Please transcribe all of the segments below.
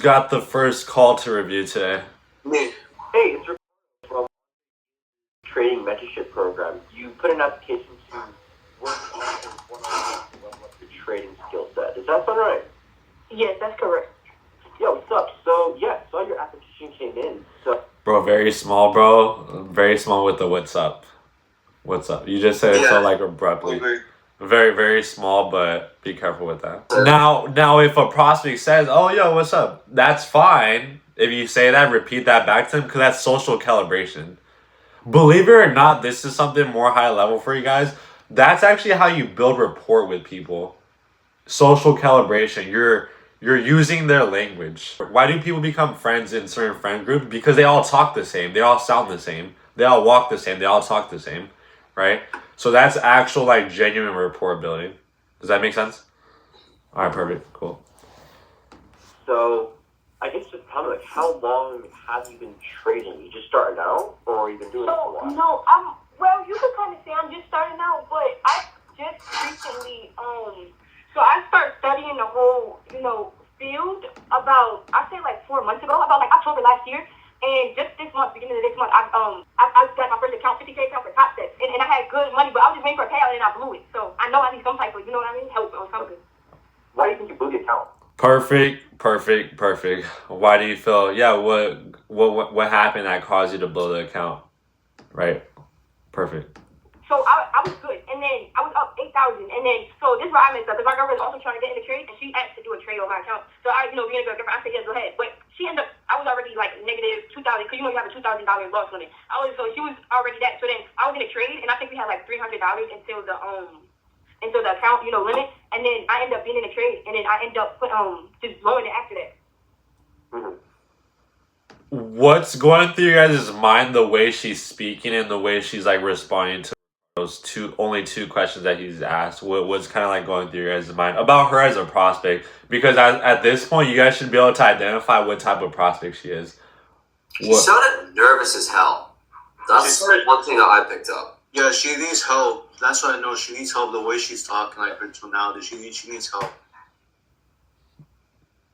Got the first call to review today. Me. Hey, it's Rick from Trading Mentorship Program. You put an application to work on one-on-one to level up your trading skill set. Does that sound right? Yes, that's correct. Yeah, what's up? So, yeah, saw your application came in. So, Bro, very small, bro. Very small with the what's up. What's up? You just said it so like abruptly. Very, very small, but be careful with that. Now, if a prospect says, "Oh, yo, what's up?" That's fine. If you say that, repeat that back to them because that's social calibration. Believe it or not, this is something more high level for you guys. That's actually how you build rapport with people. Social calibration. You're using their language. Why do people become friends in certain friend groups? Because they all talk the same. They all sound the same. They all walk the same. They all talk the same, right? So that's actual like genuine rapport building. Does that make sense? All right, perfect, cool. So, I guess just tell me, like, how long have you been trading? You just started out, or you been doing it for a while? No, well, you could kind of say I'm just starting out, but I just recently, so I started studying the whole, field about, I say like 4 months ago, about like October last year. And just this month, beginning of this month, I got my first account, 50K account for Top Steps. And I had good money, but I was just waiting for a payout and I blew it. So I know I need some type of, help or something. Why do you think you blew the account? Perfect. Why do you feel? Yeah, what happened that caused you to blow the account? Right. Perfect. So I was good, and then I was up 8,000, and then so this is where I messed up because my girlfriend was also trying to get in the trade, and she asked to do a trade on my account. So being a good girlfriend, I said yes, go ahead. But she ended up, I was already like negative 2,000 because you have a $2,000 loss limit. So she was already that. So then I was in a trade, and I think we had like $300 until the account limit, and then I ended up being in a trade, and then I ended up just blowing it after that. Mm-hmm. What's going through your guys' mind, the way she's speaking and the way she's like responding to those only two questions that he's asked? What's kind of like going through your guys' mind about her as a prospect? Because at this point, you guys should be able to identify what type of prospect she is. She sounded nervous as hell. That's one thing that I picked up. Yeah, she needs help. That's what I know. She needs help. The way she's talking, like her tonality, she needs help.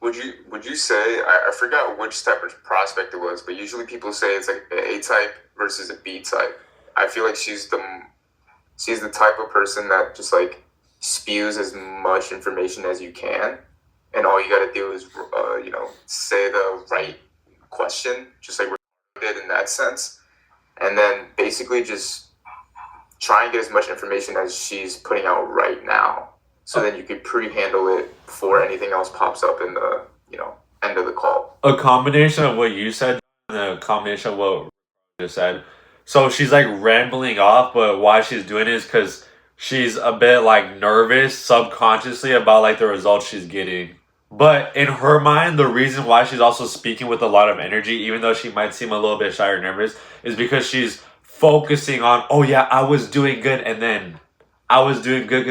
Would you say, I forgot which type of prospect it was, but usually people say it's like an A type versus a B type. I feel like she's the type of person that just like spews as much information as you can, and all you got to do is say the right question, just like we did in that sense, and then basically just try and get as much information as she's putting out right now. So then you could pre-handle it before anything else pops up in the, end of the call. A combination of what you said and a combination of what just said. So she's like rambling off, but why she's doing it is because she's a bit like nervous subconsciously about like the results she's getting. But in her mind, the reason why she's also speaking with a lot of energy, even though she might seem a little bit shy or nervous, is because she's focusing on, oh yeah, I was doing good, and then I was doing good,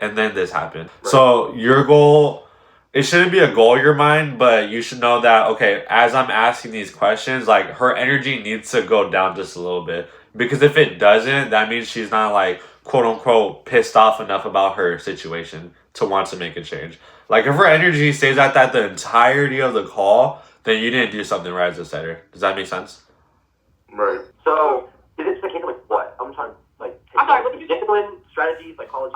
and then this happened. Right. So your goal, it shouldn't be a goal in your mind, but you should know that, okay, as I'm asking these questions, like her energy needs to go down just a little bit. Because if it doesn't, that means she's not like, quote unquote, pissed off enough about her situation to want to make a change. Like if her energy stays at that the entirety of the call, then you didn't do something right as a setter. Does that make sense? Right. So, is it the case of like what? I'm sorry, what did you discipline, strategy, psychology?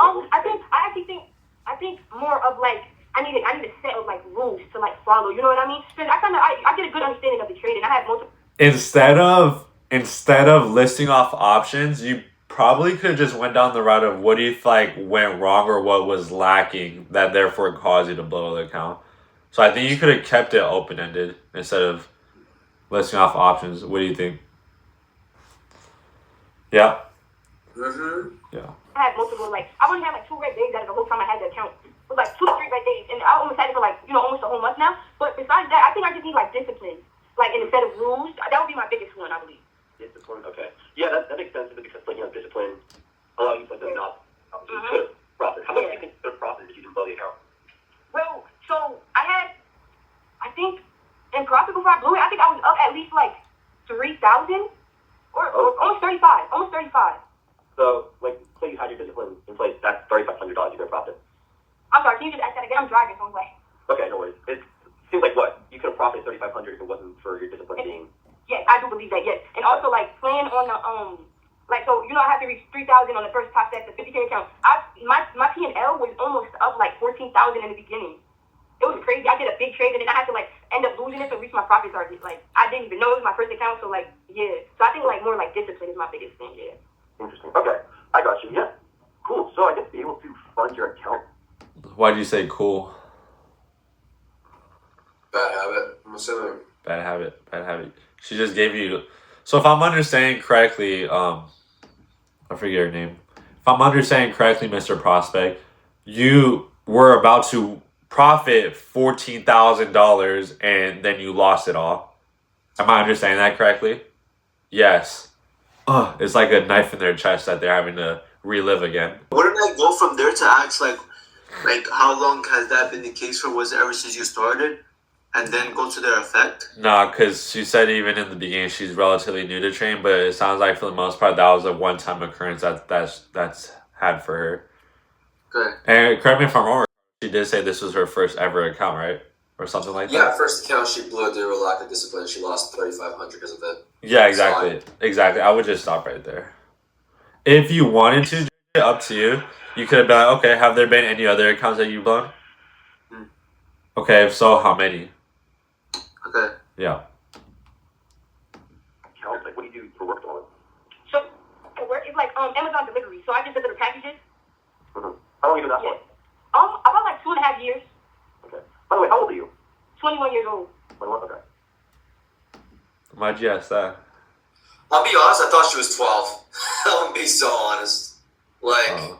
I think more of like I need a set of like rules to like follow. You know what I mean? Because I get a good understanding of the trade, and I have multiple. Instead of listing off options, you probably could have just went down the route of what do you like went wrong or what was lacking that therefore caused you to blow the account. So I think you could have kept it open ended instead of listing off options. What do you think? Yeah. Mm-hmm. Yeah. I had multiple, I only had 2 red days out of the whole time I had the account. It was 2 to 3 red days, and I almost had it for almost a whole month now. But besides that, I think I just need discipline, instead of rules. That would be my biggest one, I believe. Discipline, okay. Yeah, that makes sense because discipline allows you to not profit. How much do you consider profit if you didn't blow the account? Well, so I think in profit before I blew it, I think I was up at least 3,000 or almost 35. So, say you had your discipline in place, that's $3,500 you get profit. I'm sorry, can you just ask that again? I'm driving, so I'm Okay, no worries. seems like what? You could have profited 3,500 if it wasn't for your discipline being. Yes, I do believe that, yes. And also, like, playing on the, like, so, you know, I have to reach 3,000 on the first top set, the 50K account. My P&L was almost up, like, 14,000 in the beginning. It was crazy. I did a big trade, and then I had to, like, end up losing it to reach my profit target. Like, I didn't even know it was my first account, so, like, yeah. So I think, like, more, like, discipline is my biggest thing, yeah. Interesting. Okay, I got you. Yeah, cool. So I guess be able to fund your account. Why'd you say cool? Bad habit. I'm assuming. Bad habit. Bad habit. She just gave you. So if I'm understanding correctly, I forget her name. If I'm understanding correctly, Mr. Prospect, you were about to profit $14,000 and then you lost it all. Am I understanding that correctly? Yes. It's like a knife in their chest that they're having to relive again. Where did I go from there to ask like how long has that been the case for? Was it ever since you started? And then go to their effect? Nah, because she said even in the beginning she's relatively new to trading, but it sounds like for the most part that was a one-time occurrence that's had for her. Good. And correct me if I'm wrong, she did say this was her first ever account, right? Or something like that? Yeah, first account she blew it due to a lack of discipline. She lost 3,500 because of it. Yeah, exactly. Exactly. I would just stop right there. If you wanted to, up to you. You could have been like, okay, have there been any other accounts that you've blown? Okay, if so, how many? Okay. Yeah. Account, like, what do you do for work on? So, at work, it's like, Amazon delivery. So I just deliver packages. Mm-hmm. How long have you been that Yeah. for? About, like, 2.5 years. Okay. By the way, how old are you? 21 years old. 21? Okay. Why'd you ask that? I'll be honest, I thought she was 12. I'll be so honest. Like,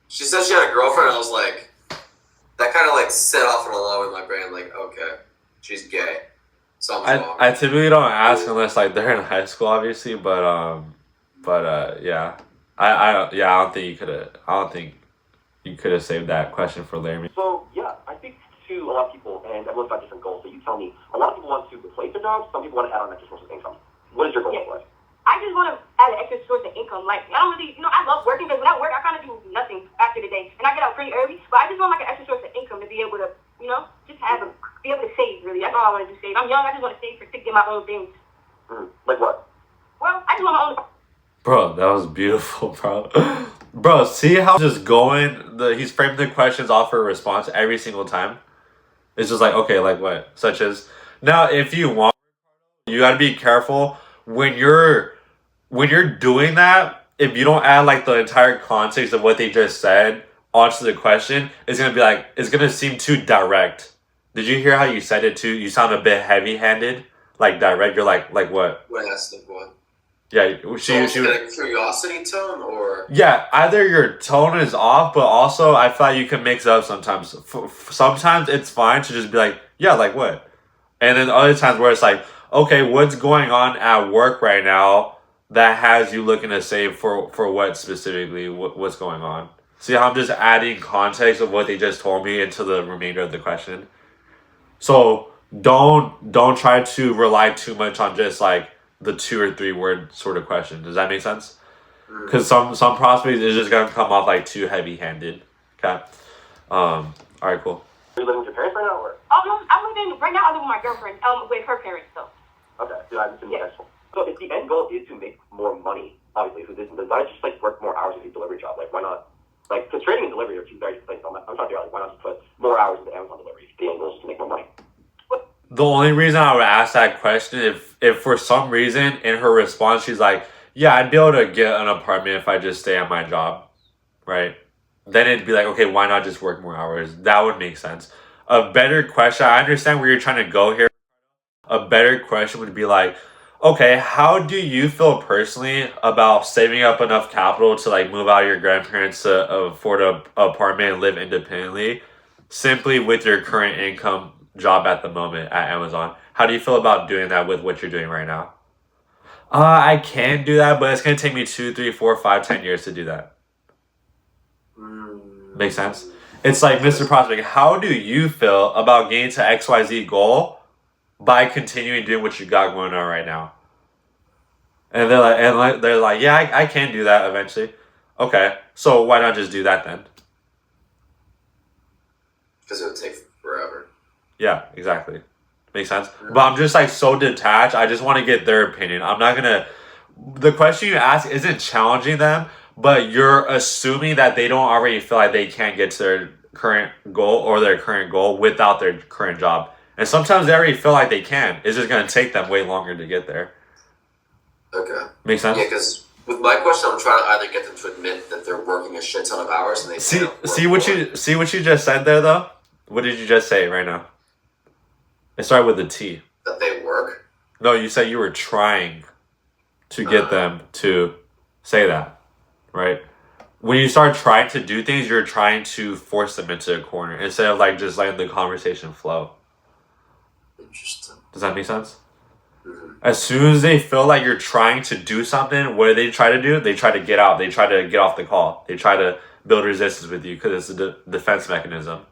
she said she had a girlfriend, and I was like, that kind of like set off an alarm in my brain. Like, okay, she's gay. Something's wrong. I typically don't ask unless like they're in high school, obviously. But yeah, I don't think you could have saved that question for Laramie. So, yeah, I think to a lot of people, and everyone's got different goals, so you tell me, a lot of people want to replace their jobs, some people want to add on extra source of income. What is your goal for life? I just want to add an extra source of income. Like, I don't really, I love working, because without work, I kind of do nothing after the day. And I get out pretty early, but I just want, like, an extra source of income to be able to, just be able to save, really. That's all I want to do, save. I'm young, I just want to save to get my own things. Like what? Well, I just want my own. Bro, that was beautiful, bro. Bro, see how just he's framing the questions off her response every single time? It's just like, okay, like what? Such as, now, if you want, you gotta be careful when you're doing that. If you don't add like the entire context of what they just said onto the question, it's gonna seem too direct. Did you hear how you said it too? You sound a bit heavy-handed, like direct. You're like what? What has to what? Yeah, she was it a curiosity tone or? Yeah, either your tone is off, but also I feel like you can mix it up sometimes. Sometimes it's fine to just be like, yeah, like what? And then other times where it's like, okay, what's going on at work right now that has you looking to save for what specifically? What's going on? See how I'm just adding context of what they just told me into the remainder of the question? So don't try to rely too much on just like the 2 or 3 word sort of question. Does that make sense? Because some prospects is just gonna come off like too heavy-handed. Okay. All right, cool. Are you living with your parents right now, or? Right now I live with my girlfriend, with her parents, though. Okay, so I'm assuming that's cool. So if the end goal is to make more money, obviously, so then why not just like work more hours with your delivery job? Like, why not? Like, because trading and delivery are two very different things. I'm trying to figure out, like, why not just put more hours into Amazon delivery if the end goal is to make more money? The only reason I would ask that question, if for some reason in her response she's like, yeah, I'd be able to get an apartment if I just stay at my job, right? Then it'd be like, okay, why not just work more hours? That would make sense. A better question, I understand where you're trying to go here. A better question would be like, okay, how do you feel personally about saving up enough capital to like move out of your grandparents to afford an apartment and live independently, simply with your current income job at the moment at Amazon? How do you feel about doing that with what you're doing right now? I can do that, but it's gonna take me 2, 3, 4, 5, 10 years to do that. Make sense? It's like, Mr. Prospect, how do you feel about getting to XYZ goal by continuing doing what you got going on right now? And they're like, yeah, I can do that eventually. Okay, so why not just do that then? Because it would take forever. Yeah, exactly. Make sense? But I'm just like so detached. I just want to get their opinion. I'm not gonna. The question you ask isn't challenging them, but you're assuming that they don't already feel like they can't get to their current goal or their current goal without their current job. And sometimes they already feel like they can. It's just gonna take them way longer to get there. Okay. Make sense? Yeah, because with my question, I'm trying to either get them to admit that they're working a shit ton of hours and they See can't work what you just said there though? What did you just say right now? It started with a T. that they work. No, you said you were trying to get them to say that, right? When you start trying to do things, you're trying to force them into a corner instead of like just letting the conversation flow. Interesting. Does that make sense? As soon as they feel like you're trying to do something, what do they try to do? They try to get out. They try to get off the call. They try to build resistance with you because it's a defense mechanism.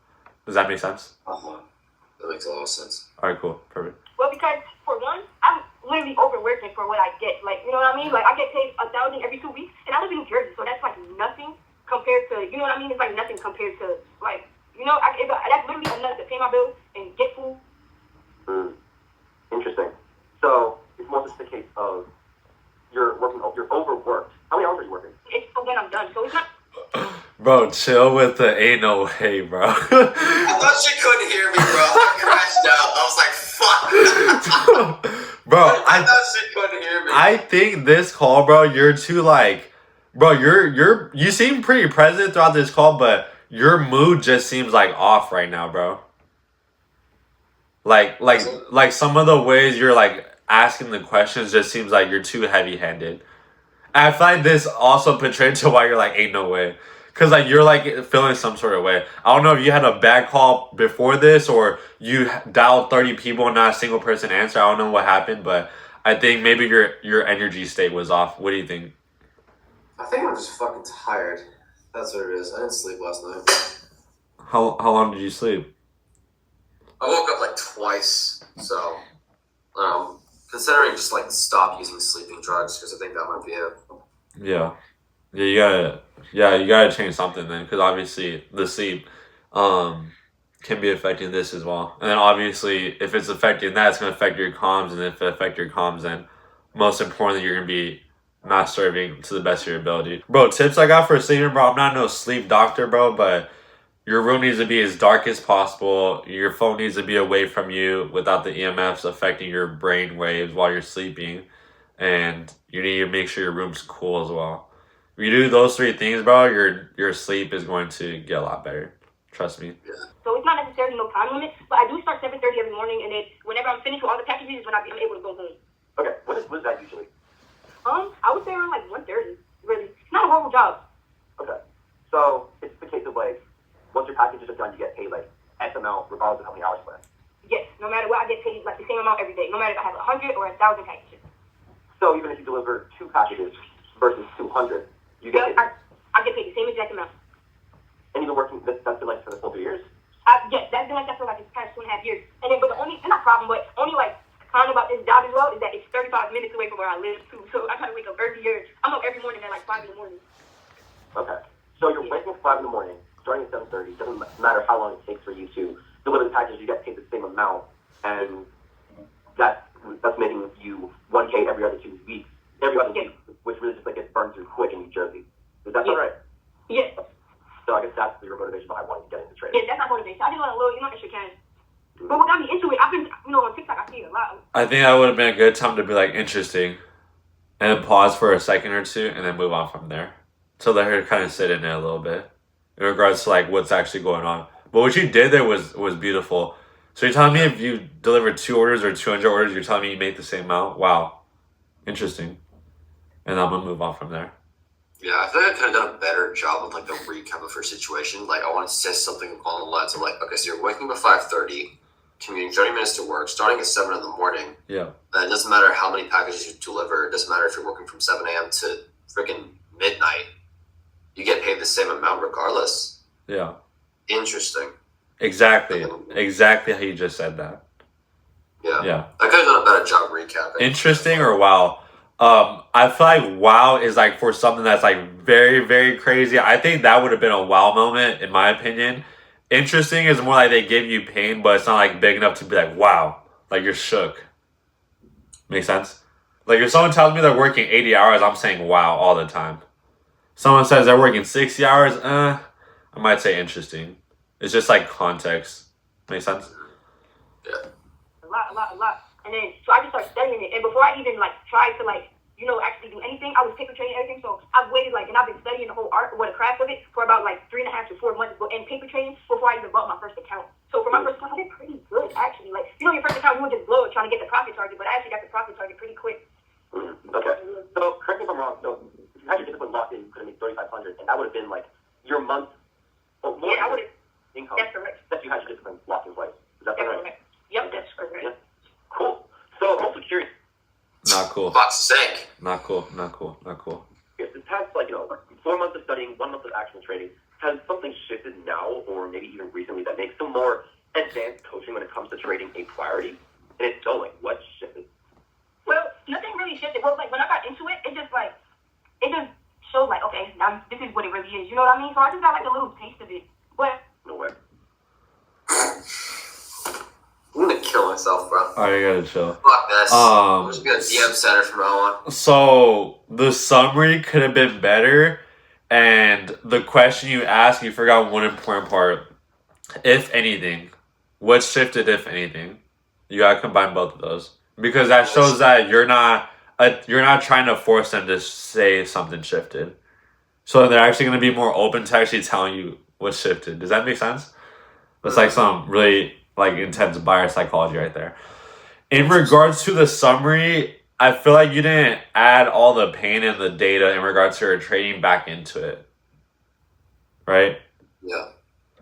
Does that make sense? That makes a lot of sense. All right, cool. Perfect. Well, because for one, I'm literally overworking for what I get. Like, you know what I mean? Like, I get paid $1,000 every 2 weeks, and I live in New Jersey, so that's like nothing compared to, you know what I mean? It's like nothing compared to, like, you know, that's literally enough to pay my bills and get food. Interesting. So it's more just the case of you're overworked. How many hours are you working? It's when I'm done, so it's not. Bro, chill with the ain't no way, bro. I thought she couldn't hear me, bro. I crashed out. I was like, fuck. Bro, I thought she couldn't hear me. I think this call, bro, you're too like, bro, you seem pretty present throughout this call, but your mood just seems like off right now, bro. Like some of the ways you're like asking the questions just seems like you're too heavy-handed. I find this also portrayed to why you're like, ain't no way. Because like you're like feeling some sort of way. I don't know if you had a bad call before this or you dialed 30 people and not a single person answered. I don't know what happened, but I think maybe your energy state was off. What do you think? I think I'm just fucking tired. That's what it is. I didn't sleep last night. How long did you sleep? I woke up like twice, so considering just like stop using sleeping drugs because I think that might be it. Yeah, you gotta change something then, because obviously the sleep can be affecting this as well. And then obviously if it's affecting that, it's gonna affect your comms, and if it affects your comms, then most importantly you're gonna be not serving to the best of your ability. Bro, tips I got for sleeping, bro. I'm not no sleep doctor, bro, but your room needs to be as dark as possible. Your phone needs to be away from you without the EMFs affecting your brain waves while you're sleeping. And you need to make sure your room's cool as well. If you do those 3 things, bro, your sleep is going to get a lot better. Trust me. So it's not necessarily no time limit, but I do start 7:30 every morning, and then whenever I'm finished with all the packages is when I'm able to go home. Okay, what is that usually? I would say around like 1:30. Really, it's not a horrible job. Okay, so it's the case of like, once your packages are done, you get paid like X amount regardless of how many hours you left. Yes, no matter what, I get paid like the same amount every day, no matter if I have 100 or 1,000 packages. So even if you deliver 2 packages versus 200, you get paid. I get paid the same exact amount. And you've been working, that's been like for the full 3 years? Yes, that's been like that for like the past 2.5 years. And then, but the only, it's not a problem, but only like kind about this job as well is that it's 35 minutes away from where I live too. So I gotta wake up every year. I'm up every morning at like 5 in the morning. Okay, so you're waking up at 5 in the morning, starting at 7:30. Doesn't matter how long it takes for you to deliver the package. You get paid the same amount, and that's making you 1K every other 2 weeks, which really just like gets burned through quick in New Jersey. Is that right? Yes. So I guess that's your motivation behind wanting to get into trading. Yeah, that's not motivation. I just want a little, extra cash. But what got me into it, I've been, on TikTok, I see it a lot. I think that would have been a good time to be like, interesting, and then pause for a second or two, and then move on from there. So let her kind of sit in there a little bit in regards to like what's actually going on. But what you did there was beautiful. So you're telling me if you delivered 2 orders or 200 orders, you're telling me you make the same amount? Wow. Interesting. And I'm going to move on from there. Yeah, I think I could have done a better job with like the recap of her situation. Like I want to say something along the lines of like, okay, so you're waking up at 5:30, commuting 30 minutes to work, starting at 7 in the morning. Yeah. And it doesn't matter how many packages you deliver. It doesn't matter if you're working from 7 a.m. to freaking midnight. You get paid the same amount regardless. Yeah. Interesting. Exactly how you just said that. Yeah. I could have done a better job recapping. Interesting or wow? I feel like wow is like for something that's like very, very crazy. I think that would have been a wow moment in my opinion. Interesting is more like they give you pain, but it's not like big enough to be like wow. Like you're shook. Make sense? Like if someone tells me they're working 80 hours, I'm saying wow all the time. Someone says they're working 60 hours, I might say interesting. It's just like context. Make sense? Yeah. A lot. And then, so I just started studying it. And before I even, like, tried to, like, actually do anything, I was paper training and everything. So I've waited, like, and I've been studying the whole art or the craft of it for about, like, 3.5 to 4 months in paper training before I even bought my first account. So for my first account, I did pretty good, actually. Like, your first account, you would just blow it trying to get the profit target, but I actually got the profit target pretty quick. Okay. So correct me if I'm wrong. So if you had your discipline locked in, you could have made $3,500, and that would have been like your month or more I would have. income. That's correct. That you had your discipline locked in place. Is that correct? Yep, that's correct. Yeah. Cool. So I'm also curious. Not cool. Box to sink. Not cool. Yes, this past 4 months of studying, 1 month of actual training, has something shifted now, or maybe even recently, that makes some more advanced coaching when it comes to trading a priority? And if so, like what shifted? Well, nothing really shifted. Well, like when I got into it, it just showed like, okay, now this is what it really is. You know what I mean? So I just got like a little taste of it. But No way. I'm gonna kill myself, bro. Alright, you gotta chill. Fuck this. I'm just gonna DM center from now on. So the summary could have been better, and the question you asked, you forgot one important part. If anything, what shifted? If anything, you gotta combine both of those because that shows that you're not trying to force them to say something shifted. So they're actually gonna be more open to actually telling you what shifted. Does that make sense? That's like some really like intense buyer psychology right there. In regards to the summary, I feel like you didn't add all the pain and the data in regards to your trading back into it. Right? Yeah.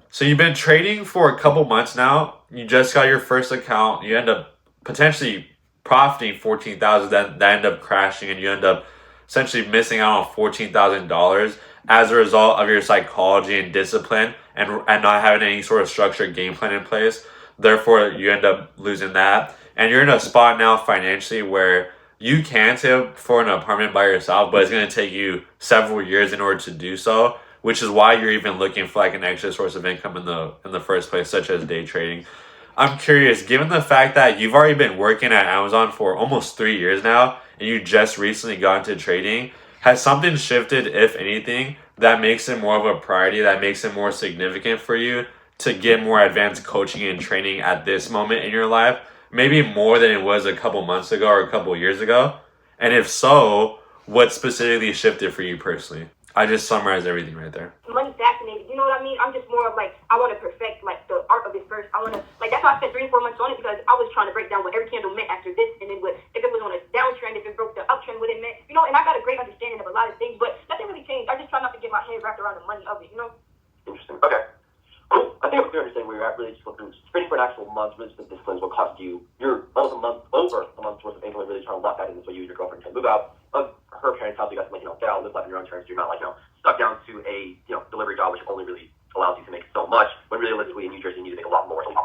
So you've been trading for a couple months now. You just got your first account. You end up potentially profiting $14,000. That end up crashing, and you end up essentially missing out on $14,000 as a result of your psychology and discipline and not having any sort of structured game plan in place. Therefore, you end up losing that. And you're in a spot now financially where you can save for an apartment by yourself, but it's going to take you several years in order to do so, which is why you're even looking for like an extra source of income in the first place, such as day trading. I'm curious, given the fact that you've already been working at Amazon for almost 3 years now, and you just recently got into trading, has something shifted, if anything, that makes it more of a priority, that makes it more significant for you to get more advanced coaching and training at this moment in your life? Maybe more than it was a couple months ago or a couple years ago? And if so, what specifically shifted for you personally? I just summarized everything right there. Money fascinated, you know what I mean? I'm just more of like, I want to perfect like the art of it first. I want to, like, that's why I spent 3 to 4 months on it, because I was trying to break down what every candle meant after this, and then if it was on a downtrend, if it broke the uptrend, what it meant, and I got a great understanding of a lot of things, but nothing really changed. I just try not to get my head wrapped around the money of it, Interesting. Okay. Cool. I think I'm clear understanding where you're at. Really just looking, trading for an actual month, really just the disciplines will cost you over a month's worth of income, and really trying to lock that in so you and your girlfriend can move out of her parents' house. You guys can get out, live life on your own terms. You're not stuck down to a delivery job, which only really allows you to make so much, when realistically in New Jersey you need to make a lot more, so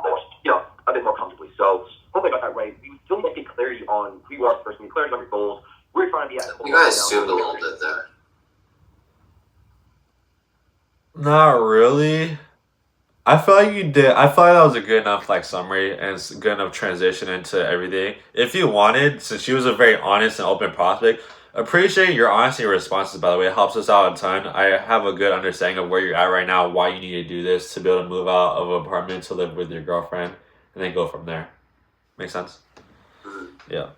a bit more comfortably. So hopefully I got that right. We still need to get clarity on who you are as a person, clarity on your goals. We're trying to be at. You guys zoomed a little bit there. Not really. I feel like you did. I feel like that was a good enough summary and it's a good enough transition into everything. If you wanted, since she was a very honest and open prospect, appreciate your honesty and responses, by the way. It helps us out a ton. I have a good understanding of where you're at right now, why you need to do this to be able to move out of an apartment to live with your girlfriend, and then go from there. Make sense? Yeah.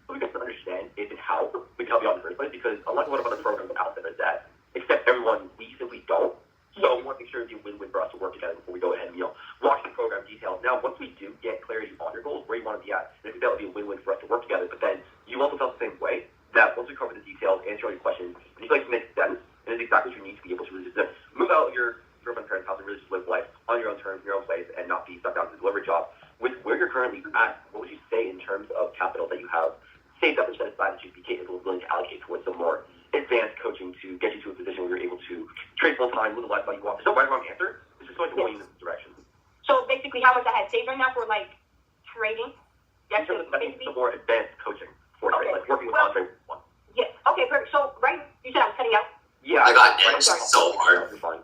So we get to understand if and how we can help you out in the first place, because a lot of other programs out there that accept everyone, we simply don't. So we want to make sure it's a win-win for us to work together before we go ahead and walk through the program details. Now, once we do get clarity on your goals, where you want to be at, and I think that would be a win-win for us to work together. But then you also felt the same way, that once we cover the details, answer all your questions, and you feel like it makes sense, and it's exactly what you need to be able to really just move out of your girlfriend's parents' house and really just live life on your own terms, in your own place, and not be stuck down to the delivery job. With where you're currently at, what would you say in terms of capital that you have saved up and set aside that you'd be capable of willing to allocate towards some more advanced coaching to get you to a position where you're able to trade full time, live the lifestyle you want? There's no right or wrong answer. It's just going to point you in this direction. So basically, how much I had saved right now for trading? In terms of some more advanced coaching for trading, working with Andre one. Yeah. Okay. Perfect. So you said I was cutting out. Yeah. I got next so hard. You're fine.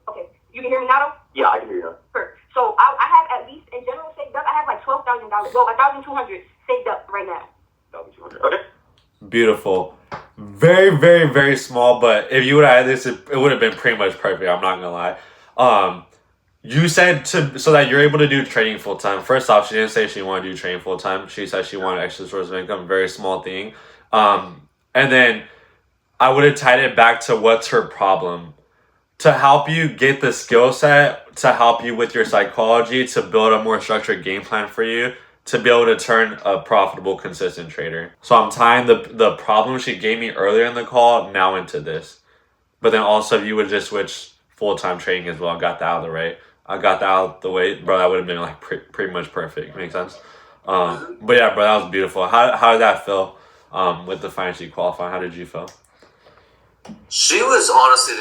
Okay. You can hear me now, though? Yeah, I can hear you now. Perfect. So I have at least in general saved up. I have like $12,000. Well, 1,200 saved up right now. 1,200. Okay. Beautiful. Very, very, very small, but if you would have had this, it would have been pretty much perfect. I'm not gonna lie. You said so that you're able to do trading full time. First off, she didn't say she wanted to do trading full time. She said she wanted extra source of income. Very small thing. And then I would have tied it back to what's her problem. To help you get the skill set, to help you with your psychology, to build a more structured game plan for you, to be able to turn a profitable, consistent trader. So I'm tying the problem she gave me earlier in the call now into this. But then also if you would just switch full-time trading as well, got that out of the way. I got that out of the way, bro. That would have been like pretty much perfect. Make sense? But yeah, bro, that was beautiful. How did that feel with the financially qualifying? How did you feel? She was honestly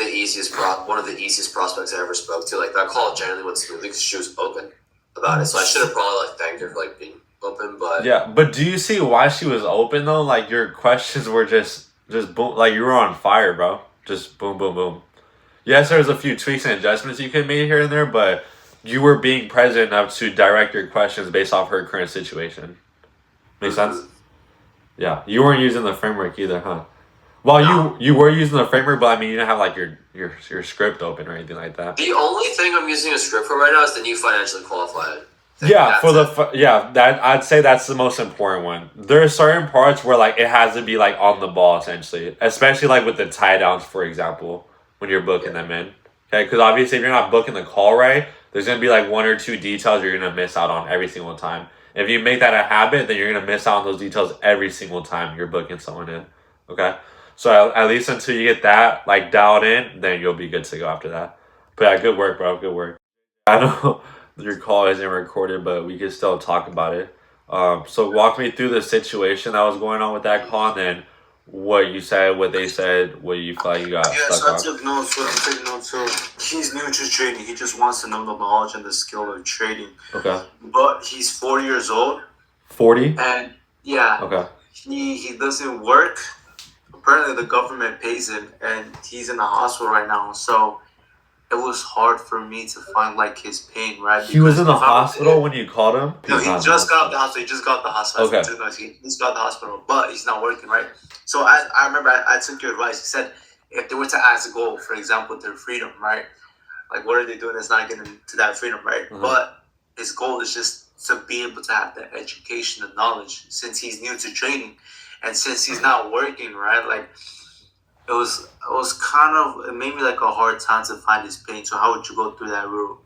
one of the easiest prospects I ever spoke to. Like that call generally went smoothly because she was open about it. So I should have probably like thanked her for like being open. But yeah, but do you see why she was open though? Like your questions were just boom, like you were on fire, bro. Just boom, boom, boom. Yes, there's a few tweaks and adjustments you can make here and there, but you were being present enough to direct your questions based off her current situation. Make sense? Yeah, you weren't using the framework either, huh? Well, you were using the framework, but I mean, you didn't have like your script open or anything like that. The only thing I'm using a script for right now is the new financially qualified. Yeah, that I'd say that's the most important one. There are certain parts where like it has to be like on the ball essentially, especially like with the tie downs, for example, when you're booking them in. Okay, because obviously if you're not booking the call right, there's gonna be like one or two details you're gonna miss out on every single time. If you make that a habit, then you're gonna miss out on those details every single time you're booking someone in. Okay. So at least until you get that like dialed in, then you'll be good to go after that. But yeah, good work, bro. Good work. I know your call isn't recorded, but we can still talk about it. So walk me through the situation that was going on with that call, and then what you said, what they said, what you felt you got Yeah, stuck so on. I'm taking notes. So he's new to trading. He just wants to know the knowledge and the skill of trading. Okay. But he's 40 years old. 40? And yeah, Okay. he doesn't work. Apparently the government pays him, and he's in the hospital right now. So it was hard for me to find like his pain, right? He was in the if I was hospital when you called him? No, he just got out of the hospital. He just got out of the hospital. Okay. He just got out of the hospital, but he's not working, right? So I remember I took your advice. You said if they were to ask a goal, for example, their freedom, right? Like, what are they doing that's not getting to that freedom, right? Mhm. But his goal is just to be able to have the education and knowledge since he's new to trading. And since he's not working, right? Like, it was kind of, it made me like a hard time to find his pain. So how would you go through that route?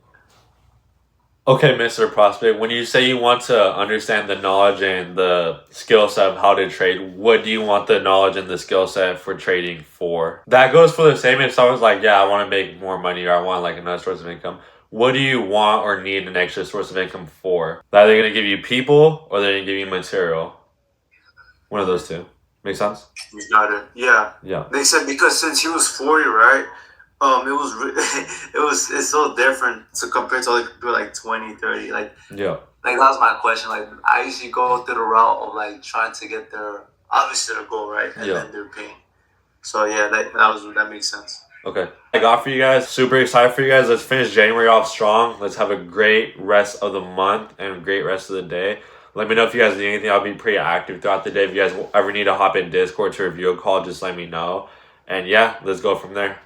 Okay, Mr. Prospect, when you say you want to understand the knowledge and the skill set of how to trade, what do you want the knowledge and the skill set for trading for? That goes for the same if someone's like, yeah, I want to make more money or I want like another source of income. What do you want or need an extra source of income for? Are they going to give you people or they're going to give you material? One of those two. Make sense? You got it. Yeah. Yeah. They said because since he was 40, right? It's so different to compare to like people like 20, 30. Like Yeah. that was my question. Like I usually go through the route of like trying to get their obviously their goal, right? And then their pain. So yeah, that makes sense. Okay. I got for you guys. Super excited for you guys. Let's finish January off strong. Let's have a great rest of the month and a great rest of the day. Let me know if you guys need anything. I'll be pretty active throughout the day. If you guys ever need to hop in Discord to review a call, just let me know. And yeah, let's go from there.